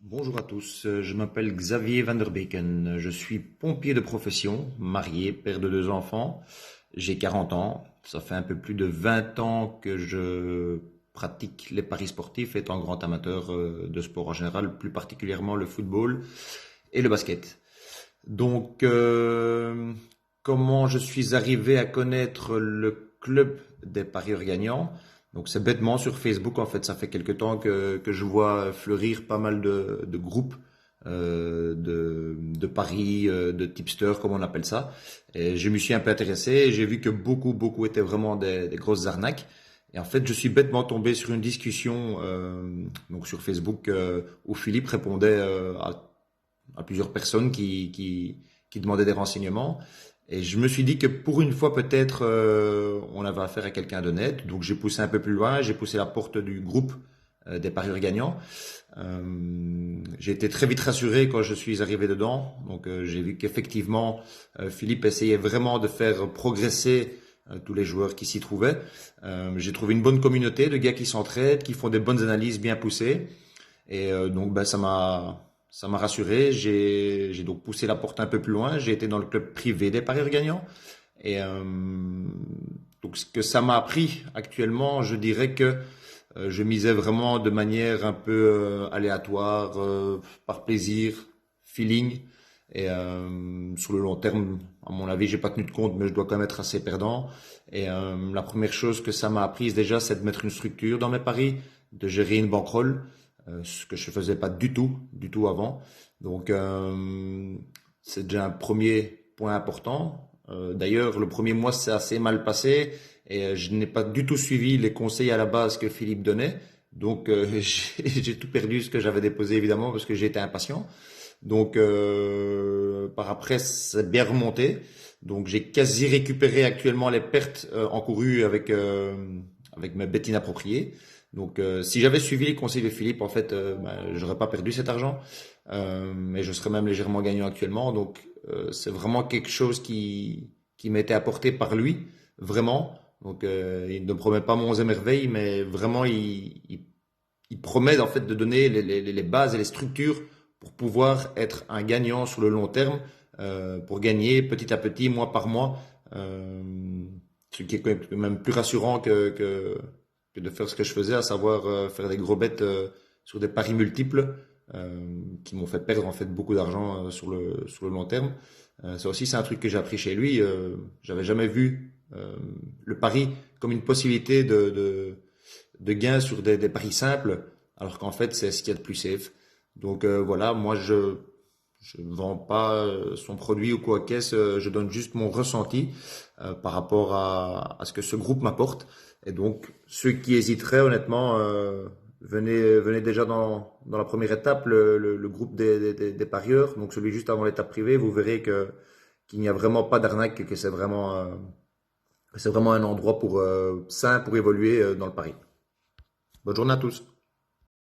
Bonjour à tous, je m'appelle Xavier Van der Beken, je suis pompier de profession, marié, père de deux enfants, j'ai 40 ans, ça fait un peu plus de 20 ans que je pratique les paris sportifs étant grand amateur de sport en général, plus particulièrement le football et le basket. Donc, comment je suis arrivé à connaître le club des parieurs gagnants? Donc, c'est bêtement sur Facebook. En fait, ça fait quelque temps que je vois fleurir pas mal de groupes de paris, de tipsters, comme on appelle ça. Et je me suis un peu intéressé et j'ai vu que beaucoup étaient vraiment des grosses arnaques. Et en fait, je suis bêtement tombé sur une discussion donc sur Facebook où Philippe répondait à plusieurs personnes qui demandaient des renseignements. Et je me suis dit que pour une fois, peut-être, on avait affaire à quelqu'un d'honnête. Donc, j'ai poussé un peu plus loin, j'ai poussé la porte du groupe des parieurs gagnants. J'ai été très vite rassuré quand je suis arrivé dedans. Donc, j'ai vu qu'effectivement, Philippe essayait vraiment de faire progresser tous les joueurs qui s'y trouvaient. J'ai trouvé une bonne communauté de gars qui s'entraident, qui font des bonnes analyses bien poussées. Et donc, ben, ça m'a rassuré. J'ai donc poussé la porte un peu plus loin. J'ai été dans le club privé des parieurs gagnants. Et donc, ce que ça m'a appris actuellement, je dirais que je misais vraiment de manière un peu aléatoire, par plaisir, feeling. Et sur le long terme, à mon avis, j'ai pas tenu de compte, mais je dois quand même être assez perdant. Et la première chose que ça m'a apprise déjà, c'est de mettre une structure dans mes paris, de gérer une bankroll, ce que je faisais pas du tout avant. Donc c'est déjà un premier point important. D'ailleurs, le premier mois s'est assez mal passé et je n'ai pas du tout suivi les conseils à la base que Philippe donnait. Donc j'ai tout perdu ce que j'avais déposé évidemment parce que j'étais impatient. Donc par après, c'est bien remonté. Donc j'ai quasi récupéré actuellement les pertes encourues avec mes bêtes inappropriées. Donc si j'avais suivi les conseils de Philippe, en fait, ben, j'aurais pas perdu cet argent, mais je serais même légèrement gagnant actuellement. Donc c'est vraiment quelque chose qui m'a été apporté par lui, vraiment. Donc il ne promet pas monts et merveilles, mais vraiment il promet en fait de donner les bases et les structures pour pouvoir être un gagnant sur le long terme, pour gagner petit à petit, mois par mois, ce qui est quand même plus rassurant que de faire ce que je faisais, à savoir faire des gros bets sur des paris multiples qui m'ont fait perdre en fait beaucoup d'argent sur le long terme. Ça aussi, c'est un truc que j'ai appris chez lui. J'avais jamais vu le pari comme une possibilité de gain sur des paris simples, alors qu'en fait, c'est ce qu'il y a de plus safe. Donc voilà, moi, je ne vends pas son produit ou quoi qu'est-ce, je donne juste mon ressenti par rapport à ce que ce groupe m'apporte. Et donc, ceux qui hésiteraient, honnêtement, venez déjà dans la première étape, le groupe des parieurs, donc celui juste avant l'étape privée, vous verrez qu'il n'y a vraiment pas d'arnaque, que c'est vraiment un endroit sain pour évoluer dans le pari. Bonne journée à tous.